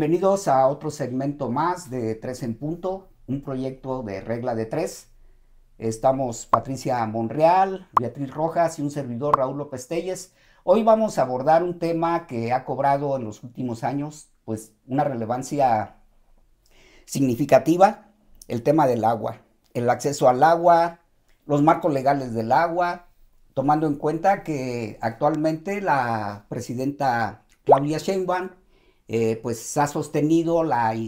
Bienvenidos a otro segmento más de Tres en Punto, un proyecto de regla de tres. Estamos Patricia Monreal, Beatriz Rojas y un servidor Raúl López Telles. Hoy vamos a abordar un tema que ha cobrado en los últimos años pues una relevancia significativa, el tema del agua, el acceso al agua, los marcos legales del agua, tomando en cuenta que actualmente la presidenta Claudia Sheinbaum pues ha sostenido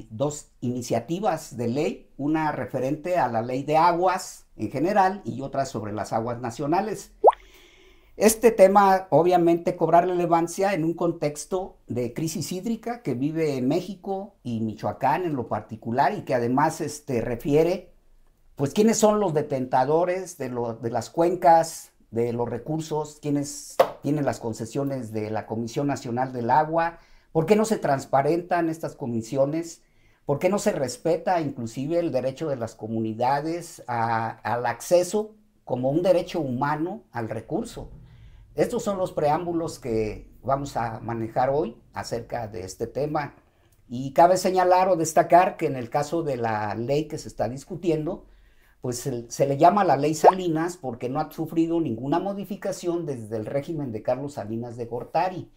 dos iniciativas de ley, una referente a la ley de aguas en general y otra sobre las aguas nacionales. Este tema obviamente cobra relevancia en un contexto de crisis hídrica que vive México y Michoacán en lo particular, y que además refiere pues quiénes son los detentadores de las cuencas, de los recursos, quiénes tienen las concesiones de la Comisión Nacional del Agua, por qué no se transparentan estas comisiones, por qué no se respeta inclusive el derecho de las comunidades al acceso como un derecho humano al recurso. Estos son los preámbulos que vamos a manejar hoy acerca de este tema. Y cabe señalar o destacar que en el caso de la ley que se está discutiendo, pues se le llama la ley Salinas porque no ha sufrido ninguna modificación desde el régimen de Carlos Salinas de Gortari.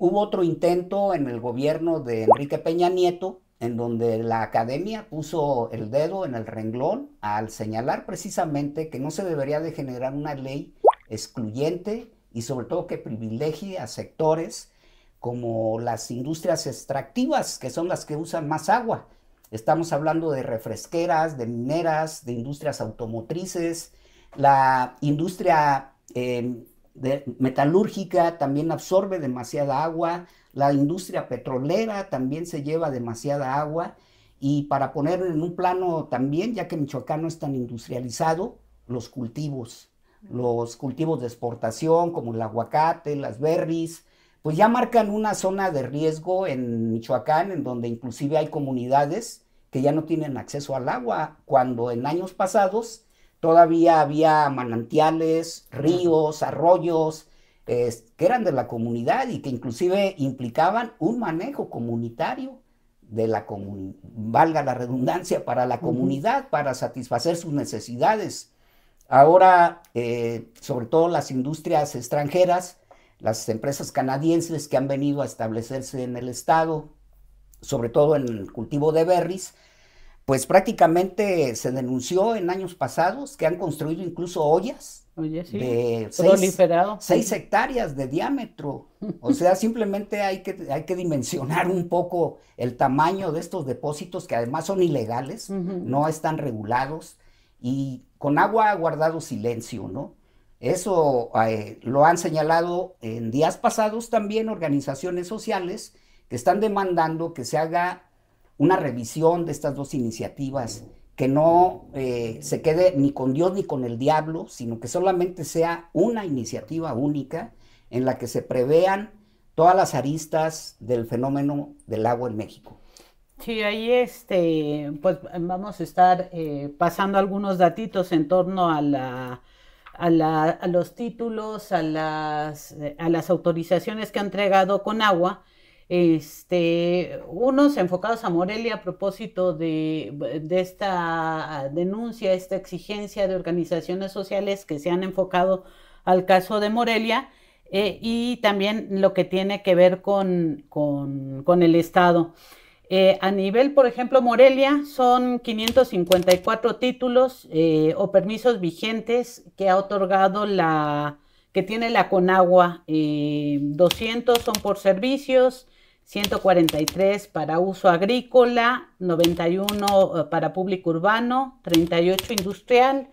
Hubo otro intento en el gobierno de Enrique Peña Nieto, en donde la academia puso el dedo en el renglón al señalar precisamente que no se debería de generar una ley excluyente y sobre todo que privilegie a sectores como las industrias extractivas, que son las que usan más agua. Estamos hablando de refresqueras, de mineras, de industrias automotrices, la industria metalúrgica también absorbe demasiada agua, la industria petrolera también se lleva demasiada agua. Y para poner en un plano también, ya que Michoacán no es tan industrializado, los cultivos de exportación como el aguacate, las berries, pues ya marcan una zona de riesgo en Michoacán, en donde inclusive hay comunidades que ya no tienen acceso al agua, cuando en años pasados todavía había manantiales, ríos, arroyos, que eran de la comunidad y que inclusive implicaban un manejo comunitario de la comunidad, valga la redundancia, para la comunidad, para satisfacer sus necesidades. Ahora, sobre todo las industrias extranjeras, las empresas canadienses que han venido a establecerse en el estado, sobre todo en el cultivo de berries, pues prácticamente se denunció en años pasados que han construido incluso ollas de 6 hectáreas de diámetro. O sea, simplemente hay que dimensionar un poco el tamaño de estos depósitos, que además son ilegales, no están regulados, y con agua ha guardado silencio, ¿no? Eso lo han señalado en días pasados también organizaciones sociales que están demandando que se haga una revisión de estas dos iniciativas, que no se quede ni con Dios ni con el diablo, sino que solamente sea una iniciativa única en la que se prevean todas las aristas del fenómeno del agua en México. Sí, ahí pues vamos a estar pasando algunos datitos en torno a los títulos, a las autorizaciones que ha entregado Conagua. Unos enfocados a Morelia a propósito de esta denuncia, esta exigencia de organizaciones sociales que se han enfocado al caso de Morelia, y también lo que tiene que ver con el Estado. A nivel, por ejemplo, Morelia, son 554 títulos o permisos vigentes que ha otorgado que tiene la Conagua. 200 son por servicios, 143 para uso agrícola, 91 para público urbano, 38 industrial,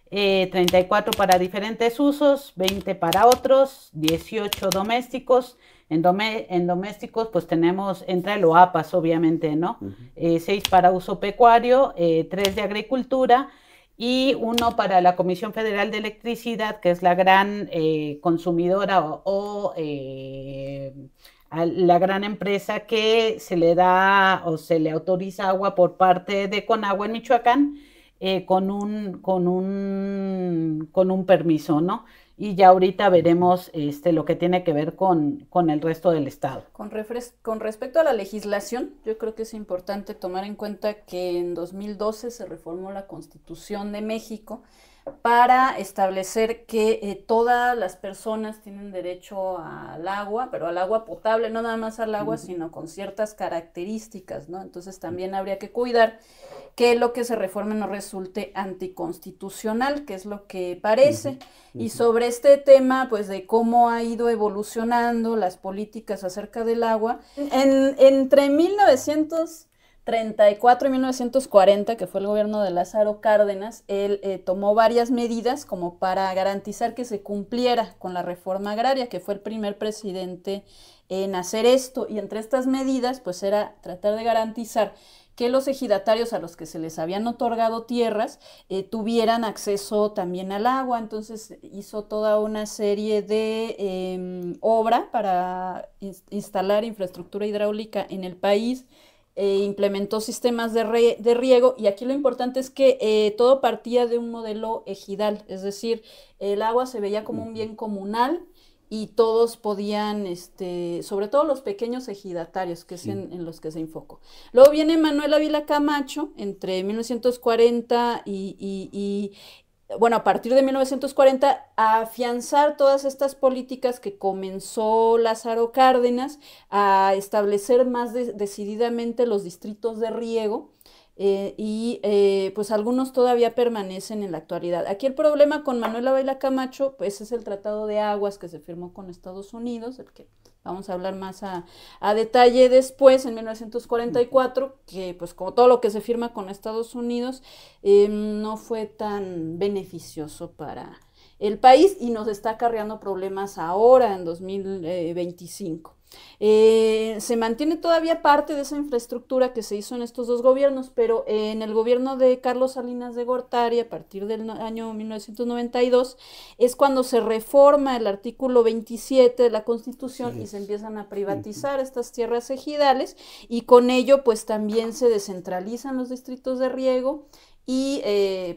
34 para diferentes usos, 20 para otros, 18 domésticos. En domésticos pues tenemos, entra el OAPAS obviamente, ¿no? 6 para uso pecuario, 3 de agricultura y 1 para la Comisión Federal de Electricidad, que es la gran consumidora o a la gran empresa que se le da o se le autoriza agua por parte de Conagua en Michoacán, con un permiso, ¿no? y ya ahorita veremos lo que tiene que ver con el resto del estado. Con respecto a la legislación, yo creo que es importante tomar en cuenta que en 2012 se reformó la Constitución de México para establecer que todas las personas tienen derecho al agua, pero al agua potable, no nada más al agua, sino con ciertas características, ¿no? Entonces también habría que cuidar que lo que se reforme no resulte anticonstitucional, que es lo que parece. Y sobre este tema, pues de cómo ha ido evolucionando las políticas acerca del agua, entre 1934 y 1940, que fue el gobierno de Lázaro Cárdenas, él tomó varias medidas como para garantizar que se cumpliera con la reforma agraria, que fue el primer presidente en hacer esto. Y entre estas medidas, pues era tratar de garantizar que los ejidatarios a los que se les habían otorgado tierras tuvieran acceso también al agua. Entonces hizo toda una serie de obra para instalar infraestructura hidráulica en el país, implementó sistemas de riego, y aquí lo importante es que todo partía de un modelo ejidal, es decir, el agua se veía como un bien comunal y todos podían, sobre todo los pequeños ejidatarios, que es en los que se enfocó. Luego viene Manuel Ávila Camacho, entre 1940 bueno, a partir de 1940, a afianzar todas estas políticas que comenzó Lázaro Cárdenas, a establecer más decididamente los distritos de riego, pues algunos todavía permanecen en la actualidad. Aquí el problema con Manuel Ávila Camacho, pues es el Tratado de Aguas que se firmó con Estados Unidos, el que vamos a hablar más a detalle después, en 1944, que pues como todo lo que se firma con Estados Unidos, no fue tan beneficioso para el país y nos está acarreando problemas ahora en 2025. Se mantiene todavía parte de esa infraestructura que se hizo en estos dos gobiernos, pero en el gobierno de Carlos Salinas de Gortari, a partir del año 1992, es cuando se reforma el artículo 27 de la Constitución y se empiezan a privatizar estas tierras ejidales, y con ello pues también se descentralizan los distritos de riego y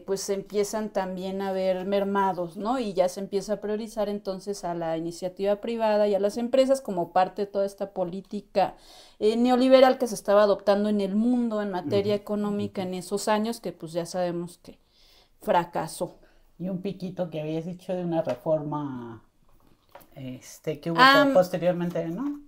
pues se empiezan también a ver mermados, ¿no? Y ya se empieza a priorizar entonces a la iniciativa privada y a las empresas como parte de toda esta política neoliberal que se estaba adoptando en el mundo en materia económica en esos años, que pues ya sabemos que fracasó. Y un piquito que habías dicho de una reforma que hubo posteriormente, ¿no?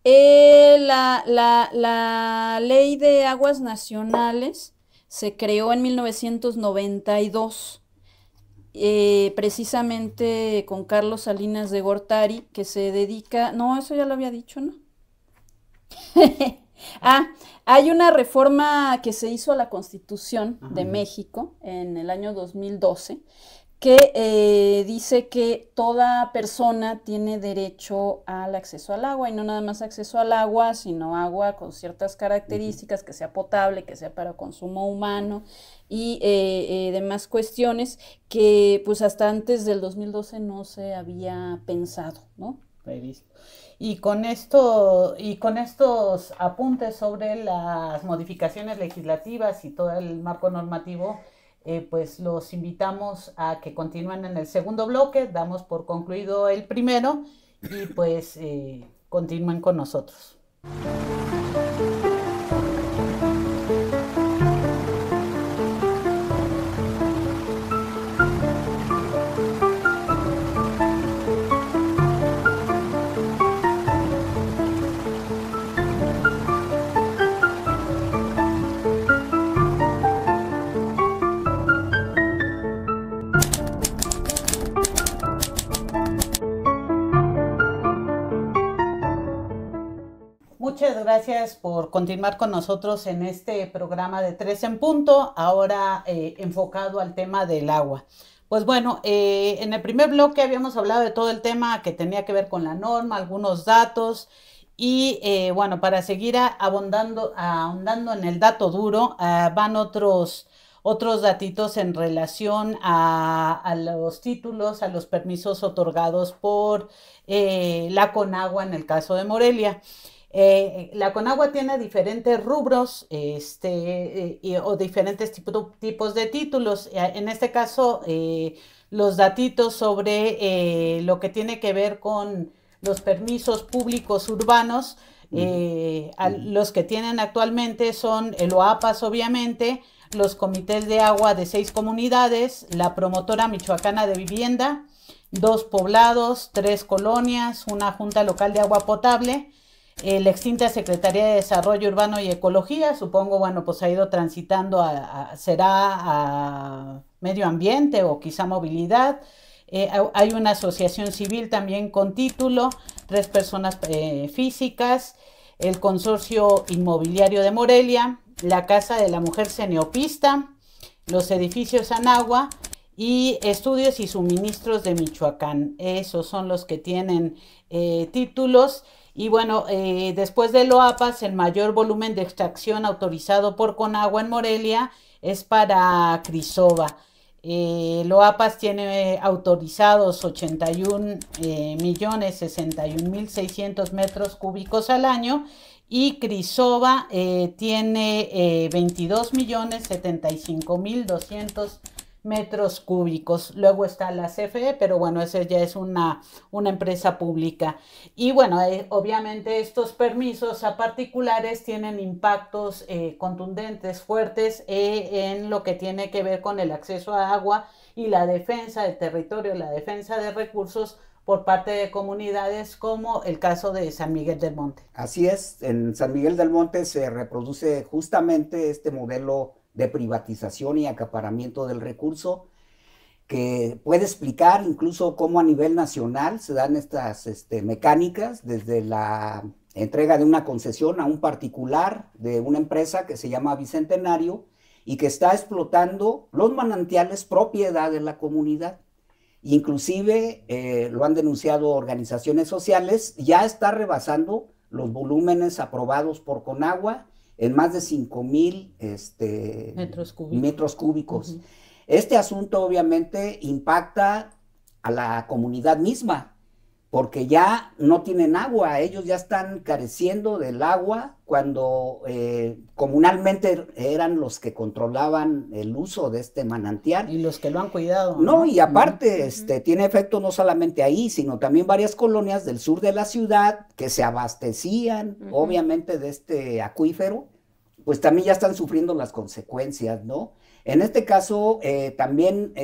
La ley de aguas nacionales se creó en 1992, precisamente con Carlos Salinas de Gortari, que se dedica... No, eso ya lo había dicho, ¿no? Hay una reforma que se hizo a la Constitución de México en el año 2012, que dice que toda persona tiene derecho al acceso al agua, y no nada más acceso al agua, sino agua con ciertas características, que sea potable, que sea para consumo humano y demás cuestiones que pues hasta antes del 2012 no se había pensado, ¿no? Previsto. Y con estos apuntes sobre las modificaciones legislativas y todo el marco normativo, pues los invitamos a que continúen en el segundo bloque. Damos por concluido el primero y pues continúen con nosotros. Muchas gracias por continuar con nosotros en este programa de 3 en Punto, ahora enfocado al tema del agua. Pues bueno, en el primer bloque habíamos hablado de todo el tema que tenía que ver con la norma, algunos datos, y bueno, para seguir ahondando en el dato duro, van otros datitos en relación a los títulos, a los permisos otorgados por la Conagua en el caso de Morelia. La Conagua tiene diferentes rubros o diferentes tipos de títulos. En este caso, los datitos sobre lo que tiene que ver con los permisos públicos urbanos, los que tienen actualmente son el OAPAS, obviamente, los comités de agua de 6 comunidades, la promotora michoacana de vivienda, 2 poblados, 3 colonias, una junta local de agua potable, la extinta Secretaría de Desarrollo Urbano y Ecología, supongo, bueno, pues ha ido transitando será a medio ambiente o quizá movilidad. Hay una asociación civil también con título, 3 personas físicas, el Consorcio Inmobiliario de Morelia, la Casa de la Mujer Ceneopista, los edificios Anagua y Estudios y Suministros de Michoacán. Esos son los que tienen títulos. Y bueno, después de Loapas, el mayor volumen de extracción autorizado por Conagua en Morelia es para Crisova. Loapas tiene autorizados 81.061.600 metros cúbicos al año y Crisova tiene 22.075.200 metros cúbicos. Luego está la CFE, pero bueno, esa ya es una empresa pública. Y bueno, obviamente estos permisos a particulares tienen impactos contundentes, fuertes, en lo que tiene que ver con el acceso a agua y la defensa del territorio, la defensa de recursos por parte de comunidades, como el caso de San Miguel del Monte. Así es, en San Miguel del Monte se reproduce justamente este modelo de privatización y acaparamiento del recurso, que puede explicar incluso cómo a nivel nacional se dan estas mecánicas, desde la entrega de una concesión a un particular de una empresa que se llama Bicentenario y que está explotando los manantiales propiedad de la comunidad. Inclusive lo han denunciado organizaciones sociales, ya está rebasando los volúmenes aprobados por Conagua en más de 5,000 metros cúbicos. Este asunto obviamente impacta a la comunidad misma, porque ya no tienen agua, ellos ya están careciendo del agua cuando comunalmente eran los que controlaban el uso de este manantial. Y los que lo han cuidado. No, y aparte, tiene efecto no solamente ahí, sino también varias colonias del sur de la ciudad que se abastecían, obviamente, de este acuífero, pues también ya están sufriendo las consecuencias, ¿no? En este caso, también,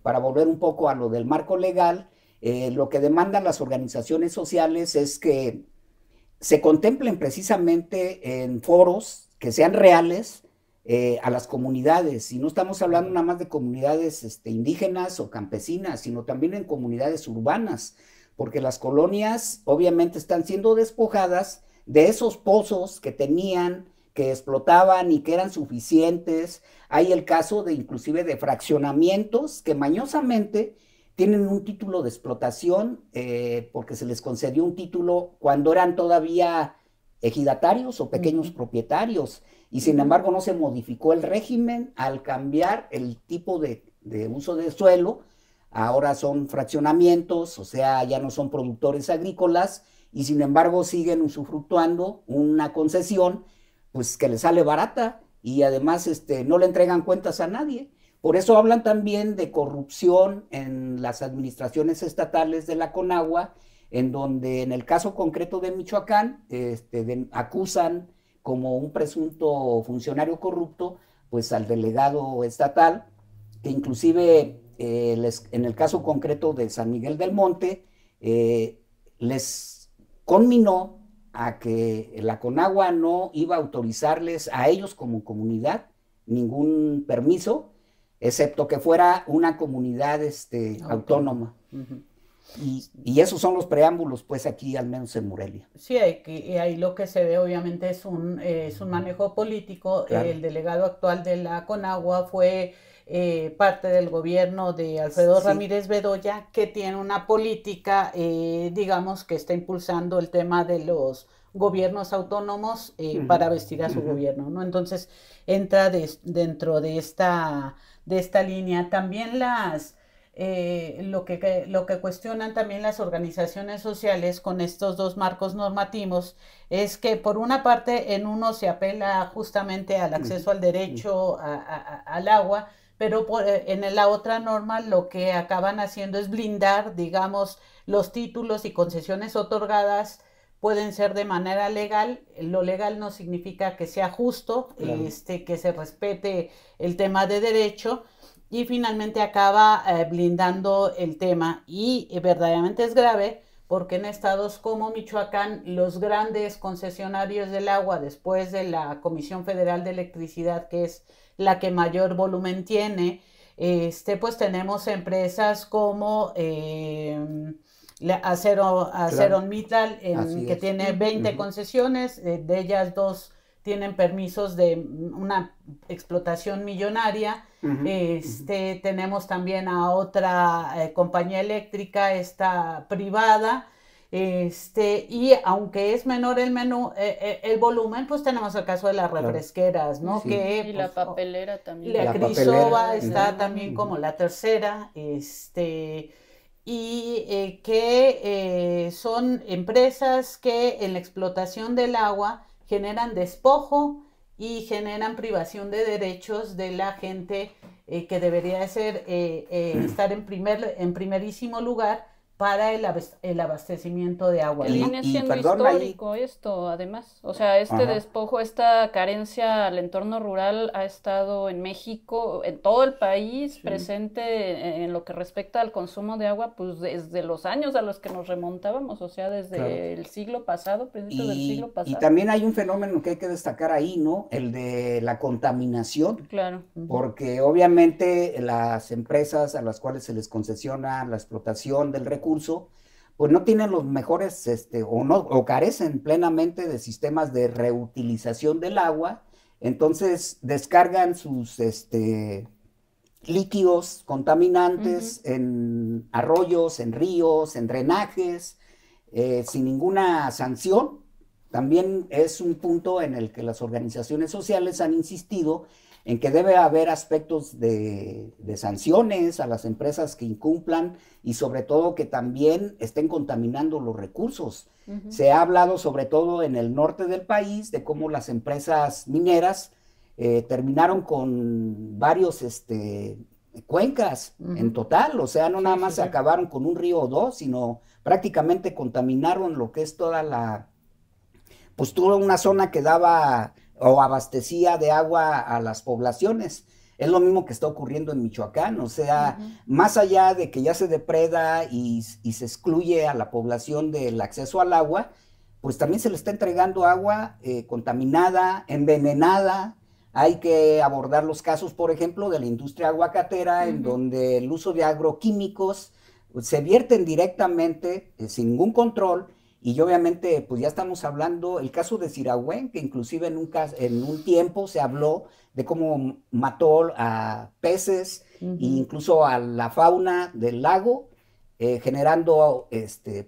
para volver un poco a lo del marco legal, lo que demandan las organizaciones sociales es que se contemplen precisamente en foros que sean reales a las comunidades, y no estamos hablando nada más de comunidades indígenas o campesinas, sino también en comunidades urbanas, porque las colonias obviamente están siendo despojadas de esos pozos que tenían, que explotaban y que eran suficientes. Hay el caso de inclusive de fraccionamientos que mañosamente tienen un título de explotación porque se les concedió un título cuando eran todavía ejidatarios o pequeños propietarios, y sin embargo no se modificó el régimen al cambiar el tipo de uso de suelo. Ahora son fraccionamientos, o sea, ya no son productores agrícolas, y sin embargo siguen usufructuando una concesión pues que les sale barata, y además no le entregan cuentas a nadie. Por eso hablan también de corrupción en las administraciones estatales de la Conagua, en donde en el caso concreto de Michoacán acusan como un presunto funcionario corrupto pues al delegado estatal, que inclusive en el caso concreto de San Miguel del Monte les conminó a que la Conagua no iba a autorizarles a ellos como comunidad ningún permiso, excepto que fuera una comunidad autónoma. Y esos son los preámbulos, pues, aquí, al menos en Morelia. Sí, ahí lo que se ve, obviamente, es un manejo político. Claro. El delegado actual de la Conagua fue parte del gobierno de Alfredo Ramírez Bedoya, que tiene una política, digamos, que está impulsando el tema de los gobiernos autónomos para vestir a su gobierno, ¿no? Entonces, entra dentro de esta línea. También lo que cuestionan también las organizaciones sociales con estos dos marcos normativos es que por una parte en uno se apela justamente al acceso al derecho al agua, pero en la otra norma lo que acaban haciendo es blindar, digamos, los títulos y concesiones otorgadas pueden ser de manera legal. Lo legal no significa que sea justo, claro, que se respete el tema de derecho, y finalmente acaba blindando el tema. Y verdaderamente es grave porque en estados como Michoacán, los grandes concesionarios del agua, después de la Comisión Federal de Electricidad, que es la que mayor volumen tiene, pues tenemos empresas como ArcelorMittal, que tiene 20 concesiones, de ellas 2 tienen permisos de una explotación millonaria. Tenemos también a otra compañía eléctrica, esta privada, y aunque es menor el volumen, pues tenemos el caso de las refresqueras, ¿no? Sí. Que, y pues, la papelera también. La Crisova está también como la tercera, y que son empresas que en la explotación del agua generan despojo y generan privación de derechos de la gente que debería ser estar en primerísimo lugar para el abastecimiento de agua. Que viene siendo histórico esto, además. O sea, despojo, esta carencia al entorno rural ha estado en México, en todo el país, presente en lo que respecta al consumo de agua, pues desde los años a los que nos remontábamos, o sea, desde el siglo pasado, principios del siglo pasado. Y también hay un fenómeno que hay que destacar ahí, ¿no? El de la contaminación. Claro. Porque obviamente las empresas a las cuales se les concesiona la explotación del recurso, pues no tienen los mejores, o carecen plenamente de sistemas de reutilización del agua, entonces descargan sus líquidos contaminantes en arroyos, en ríos, en drenajes, sin ninguna sanción. También es un punto en el que las organizaciones sociales han insistido en que debe haber aspectos de sanciones a las empresas que incumplan y sobre todo que también estén contaminando los recursos. Se ha hablado sobre todo en el norte del país de cómo las empresas mineras terminaron con varios cuencas en total, o sea, no nada más se acabaron con un río o dos, sino prácticamente contaminaron lo que es toda una zona que daba o abastecía de agua a las poblaciones. Es lo mismo que está ocurriendo en Michoacán, o sea, más allá de que ya se depreda y se excluye a la población del acceso al agua, pues también se le está entregando agua contaminada, envenenada. Hay que abordar los casos, por ejemplo, de la industria aguacatera, en donde el uso de agroquímicos se vierten directamente, sin ningún control. Y obviamente, pues ya estamos hablando, el caso de Sirahuén, que inclusive en un tiempo se habló de cómo mató a peces e incluso a la fauna del lago, generando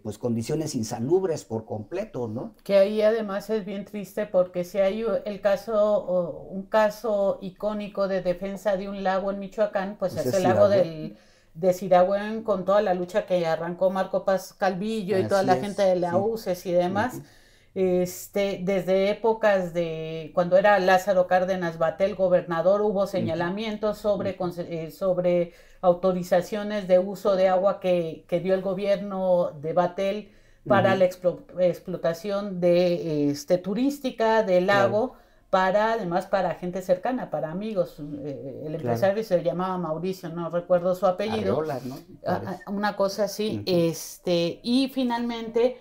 pues condiciones insalubres por completo, ¿no? Que ahí además es bien triste porque si hay un caso icónico de defensa de un lago en Michoacán, pues es el lago de Sirahuén, con toda la lucha que arrancó Marco Paz Calvillo y toda la gente de la UCES y demás. Desde épocas de cuando era Lázaro Cárdenas Batel gobernador, hubo señalamientos sobre autorizaciones de uso de agua que dio el gobierno de Batel para la explotación turística del lago, además para gente cercana, para amigos. El empresario se llamaba Mauricio, no recuerdo su apellido. Arreola, ¿no? Una cosa así. Y finalmente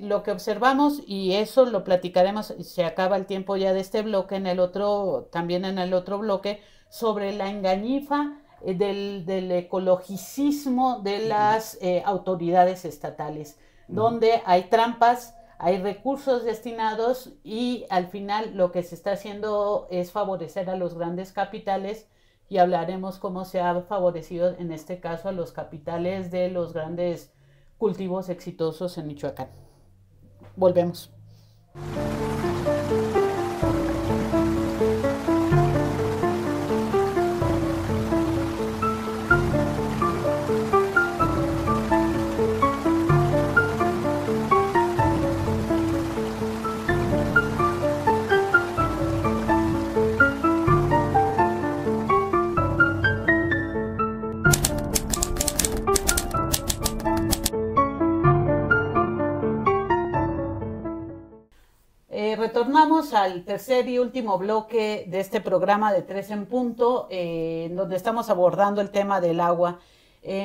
lo que observamos, y eso lo platicaremos, se acaba el tiempo ya de este bloque, también en el otro bloque, sobre la engañifa del ecologicismo de las autoridades estatales, donde hay trampas, hay recursos destinados y al final lo que se está haciendo es favorecer a los grandes capitales, y hablaremos cómo se ha favorecido en este caso a los capitales de los grandes cultivos exitosos en Michoacán. Volvemos. al tercer y último bloque de este programa de 3 en punto, donde estamos abordando el tema del agua.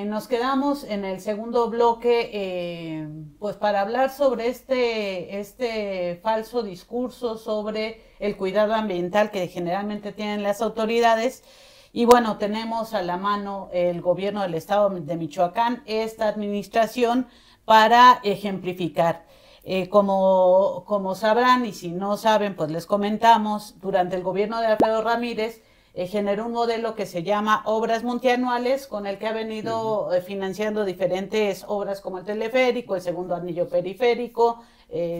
Nos quedamos en el segundo bloque, pues para hablar sobre este falso discurso sobre el cuidado ambiental que generalmente tienen las autoridades. Y bueno, tenemos a la mano el gobierno del estado de Michoacán, esta administración, para ejemplificar. Como sabrán, y si no saben, pues les comentamos, durante el gobierno de Alfredo Ramírez generó un modelo que se llama obras multianuales, con el que ha venido financiando diferentes obras como el teleférico, el segundo anillo periférico,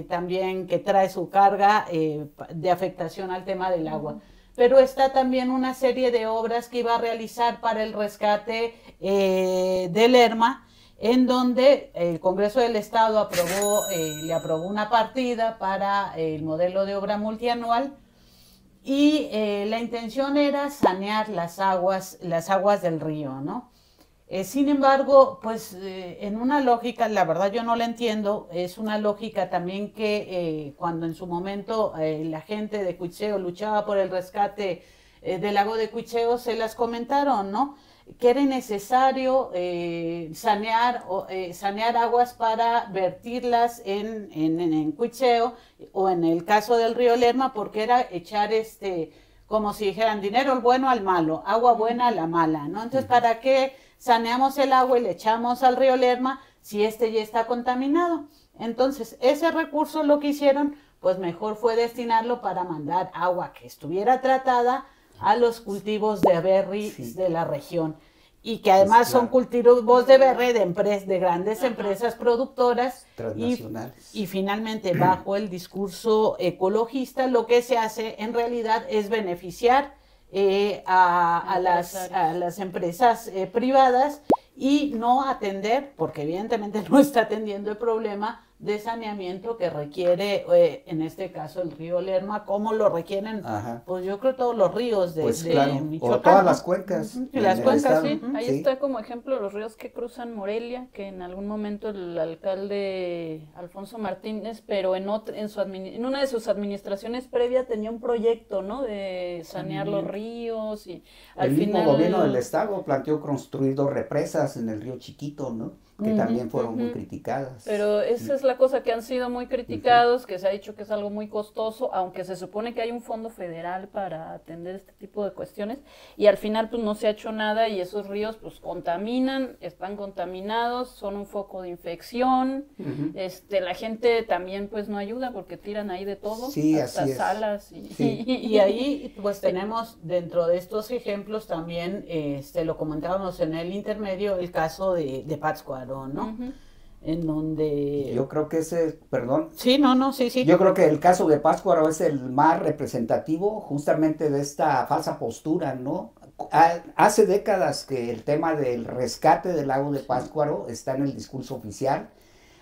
también que trae su carga de afectación al tema del agua. Pero está también una serie de obras que iba a realizar para el rescate del Lerma, en donde el Congreso del Estado le aprobó una partida para el modelo de obra multianual, y la intención era sanear las aguas del río, ¿no? Sin embargo, pues en una lógica, la verdad yo no la entiendo, es una lógica también que cuando en su momento la gente de Cuitzeo luchaba por el rescate del lago de Cuitzeo, se las comentaron, ¿no? Que era necesario sanear aguas para vertirlas en Cuitzeo, o en el caso del río Lerma, porque era echar como si dijeran, dinero el bueno al malo, agua buena a la mala, ¿no? Entonces, ¿para qué saneamos el agua y le echamos al río Lerma si ya está contaminado? Entonces, ese recurso lo que hicieron, pues mejor fue destinarlo para mandar agua que estuviera tratada a los cultivos de berry de la región, y que además son cultivos de berry de grandes empresas productoras transnacionales. Y finalmente, bajo el discurso ecologista, lo que se hace en realidad es beneficiar a las empresas privadas, y no atender, porque evidentemente no está atendiendo el problema de saneamiento que requiere, en este caso, el río Lerma, como lo requieren, pues yo creo todos los ríos de Michoacán. O todas las cuencas. Las cuencas, sí. Ahí está como ejemplo los ríos que cruzan Morelia, que en algún momento el alcalde Alfonso Martínez, pero en una de sus administraciones previa, tenía un proyecto, ¿no?, de sanear los ríos, y al final... El mismo gobierno del estado planteó construir 2 represas en el río Chiquito, ¿no?, que también fueron muy criticadas. Pero esa es la cosa, que han sido muy criticados, que se ha dicho que es algo muy costoso, aunque se supone que hay un fondo federal para atender este tipo de cuestiones, y al final pues no se ha hecho nada, y esos ríos pues contaminan, están contaminados, son un foco de infección, la gente también pues no ayuda porque tiran ahí de todo, hasta salas. Y ahí pues tenemos dentro de estos ejemplos también, lo comentábamos en el intermedio, el caso de Pátzcuaro, ¿no? En donde... Yo creo que sí. Yo creo que el caso de Pátzcuaro es el más representativo justamente de esta falsa postura, ¿no? Hace décadas que el tema del rescate del lago de Pátzcuaro está en el discurso oficial.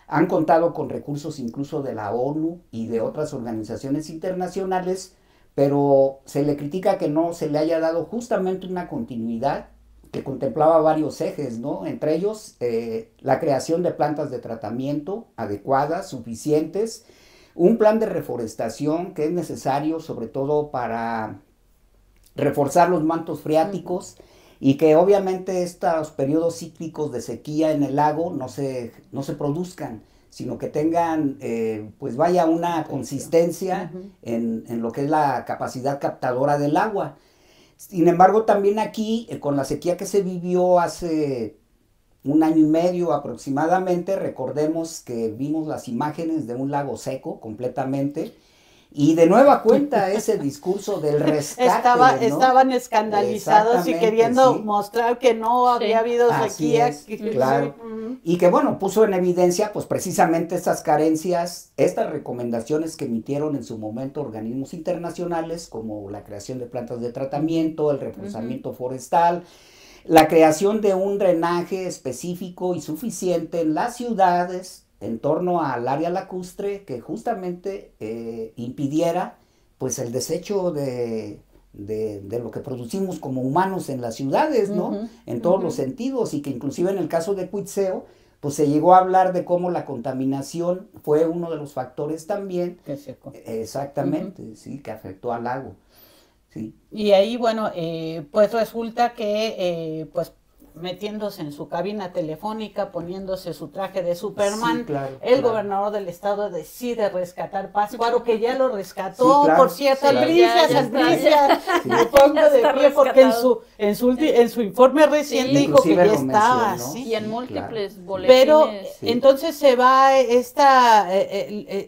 Han contado con recursos incluso de la ONU y de otras organizaciones internacionales, pero se le critica que no se le haya dado justamente una continuidad que contemplaba varios ejes, ¿no? Entre ellos, la creación de plantas de tratamiento adecuadas, suficientes, un plan de reforestación que es necesario sobre todo para reforzar los mantos freáticos, y que obviamente estos periodos cíclicos de sequía en el lago no se produzcan, sino que tengan, pues vaya, una consistencia en lo que es la capacidad captadora del agua. Sin embargo, también aquí, con la sequía que se vivió hace 1 año y medio aproximadamente, recordemos que vimos las imágenes de un lago seco completamente, y de nueva cuenta ese discurso del rescate, ¿no? Estaban escandalizados y queriendo mostrar que no había habido sequía. Claro. Y que bueno, puso en evidencia pues precisamente estas carencias, estas recomendaciones que emitieron en su momento organismos internacionales, como la creación de plantas de tratamiento, el reforzamiento forestal, la creación de un drenaje específico y suficiente en las ciudades en torno al área lacustre, que justamente impidiera pues el desecho de lo que producimos como humanos en las ciudades, ¿no? En todos los sentidos, y que inclusive en el caso de Cuitzeo, pues se llegó a hablar de cómo la contaminación fue uno de los factores también, exactamente, sí, que afectó al lago. Sí. Y ahí, bueno, pues resulta que, pues metiéndose en su cabina telefónica, poniéndose su traje de Superman, el gobernador del estado decide rescatar Pátzcuaro, que ya lo rescató, por cierto, Albricias, me pongo de pie, porque en su informe reciente dijo que ya estaba, y en múltiples boletines. Pero entonces se va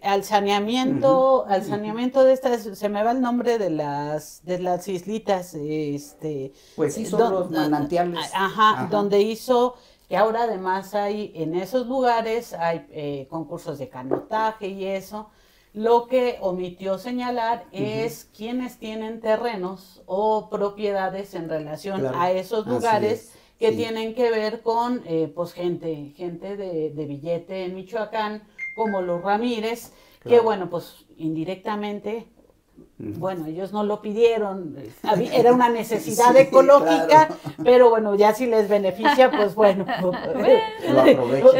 al saneamiento, de estas, se me va el nombre de las islitas, pues sí, son los manantiales. Donde hizo que ahora además hay en esos lugares hay concursos de canotaje y eso. Lo que omitió señalar es quienes tienen terrenos o propiedades en relación a esos lugares que tienen que ver con pues gente de billete en Michoacán, como los Ramírez, que bueno, pues indirectamente, bueno, ellos no lo pidieron, era una necesidad ecológica, pero bueno, ya si les beneficia, pues bueno,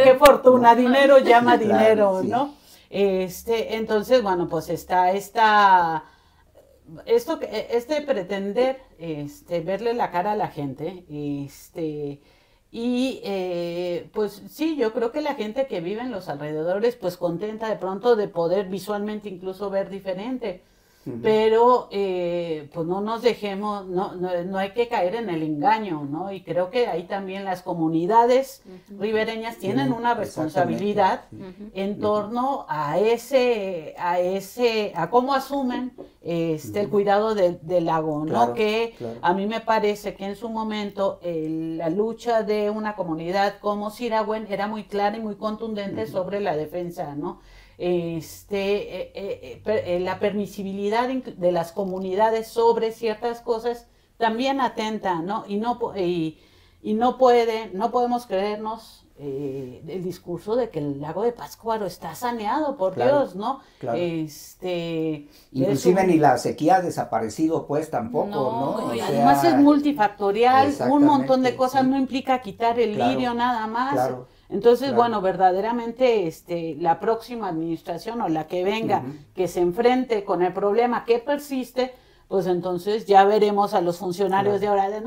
qué fortuna, dinero llama dinero, ¿no? Entonces, bueno, pues está pretender verle la cara a la gente, pues sí, yo creo que la gente que vive en los alrededores, pues contenta de pronto de poder visualmente incluso ver diferente. Pero pues no nos dejemos, no hay que caer en el engaño, ¿no? Y creo que ahí también las comunidades ribereñas tienen una responsabilidad en torno a cómo asumen el cuidado del lago, ¿no? A mí me parece que en su momento la lucha de una comunidad como Sirahuen era muy clara y muy contundente sobre la defensa, ¿no? La permisibilidad de las comunidades sobre ciertas cosas también atenta, ¿no? Y no podemos creernos el discurso de que el lago de Pátzcuaro está saneado, por Dios, ¿no? Inclusive ni la sequía ha desaparecido, pues tampoco, ¿no? Y además es multifactorial, un montón de cosas, no implica quitar el lirio nada más. Entonces, bueno, verdaderamente la próxima administración o la que venga, que se enfrente con el problema que persiste, pues entonces ya veremos a los funcionarios de ahora de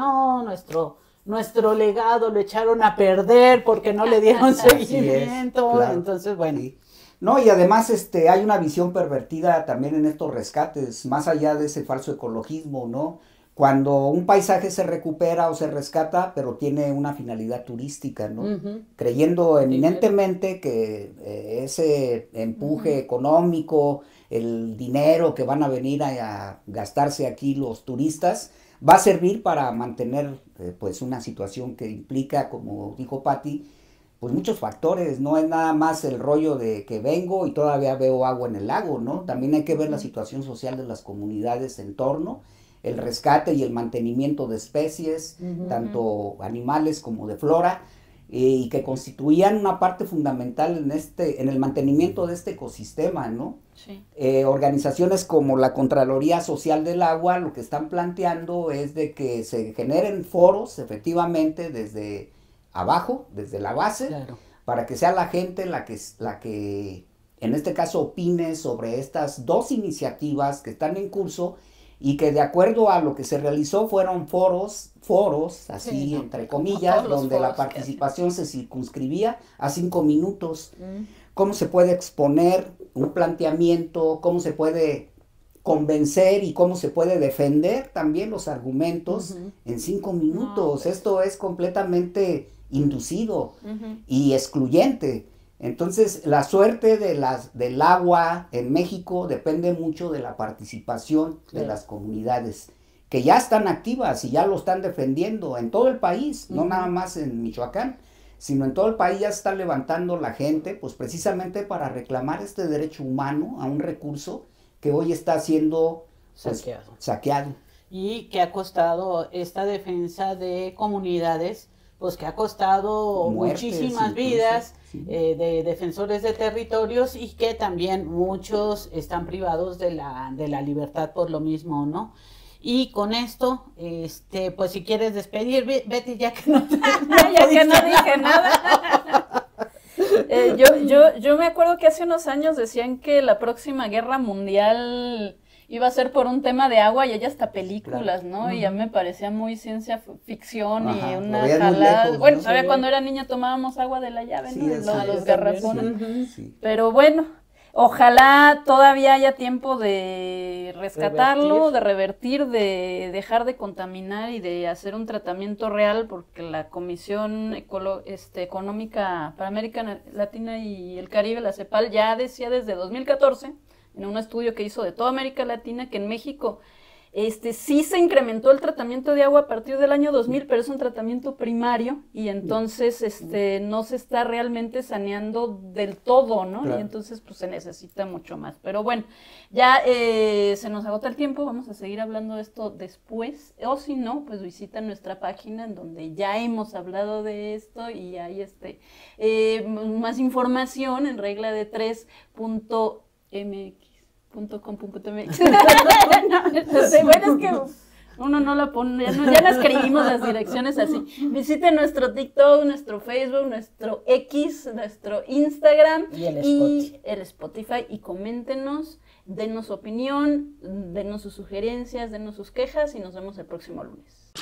nuestro legado lo echaron a perder porque no le dieron seguimiento. Entonces, bueno. Sí. No, y además hay una visión pervertida también en estos rescates, más allá de ese falso ecologismo, ¿no? Cuando un paisaje se recupera o se rescata, pero tiene una finalidad turística, ¿no? Creyendo eminentemente que ese empuje económico, el dinero que van a venir a gastarse aquí los turistas, va a servir para mantener pues una situación que implica, como dijo Patti, pues muchos factores. No es nada más el rollo de que vengo y todavía veo agua en el lago, ¿no? También hay que ver la situación social de las comunidades en torno, el rescate y el mantenimiento de especies, tanto animales como de flora, y que constituían una parte fundamental en el mantenimiento de este ecosistema, ¿no? Sí. Organizaciones como la Contraloría Social del Agua lo que están planteando es de que se generen foros, efectivamente, desde abajo, desde la base, para que sea la gente la que en este caso opine sobre estas dos iniciativas que están en curso, y que de acuerdo a lo que se realizó fueron foros, así entre comillas, donde la participación se circunscribía a 5 minutos. ¿Cómo se puede exponer un planteamiento? ¿Cómo se puede convencer y cómo se puede defender también los argumentos en 5 minutos? Esto es completamente inducido y excluyente. Entonces, la suerte del agua en México depende mucho de la participación de las comunidades, que ya están activas y ya lo están defendiendo en todo el país, no nada más en Michoacán, sino en todo el país ya está levantando la gente, pues precisamente para reclamar este derecho humano a un recurso que hoy está siendo saqueado. Y que ha costado esta defensa de comunidades, pues que ha costado muchísimas vidas de defensores de territorios, y que también muchos están privados de la libertad por lo mismo, ¿no? Y con esto, pues si quieres despedir, Betty, ya que no ya que no dije nada. Yo me acuerdo que hace unos años decían que la próxima guerra mundial iba a ser por un tema de agua y hay hasta películas, Claro. ¿no? Y ya me parecía muy ciencia ficción y Ajá, una lo veías muy jalada. lejos, Bueno, ¿no? todavía Sí. cuando era niña tomábamos agua de la llave, Sí, ¿no? eso Los es. garrafones. Ujú. Sí. Pero bueno, ojalá todavía haya tiempo de rescatarlo, de revertir, de dejar de contaminar y de hacer un tratamiento real, porque la Comisión Económica para América Latina y el Caribe, la CEPAL, ya decía desde 2014, en un estudio que hizo de toda América Latina, que en México sí se incrementó el tratamiento de agua a partir del año 2000, pero es un tratamiento primario y entonces no se está realmente saneando del todo, ¿no? Claro. Y entonces pues se necesita mucho más. Pero bueno, ya se nos agota el tiempo, vamos a seguir hablando de esto después, o si no, pues visita nuestra página en donde ya hemos hablado de esto y hay más información en regla3.mx.com.mx. Bueno, es que uno no la pone, ya no escribimos las direcciones así. Visiten nuestro TikTok, nuestro Facebook, nuestro X, nuestro Instagram Y el el Spotify y coméntenos, denos su opinión, denos sus sugerencias, denos sus quejas y nos vemos el próximo lunes.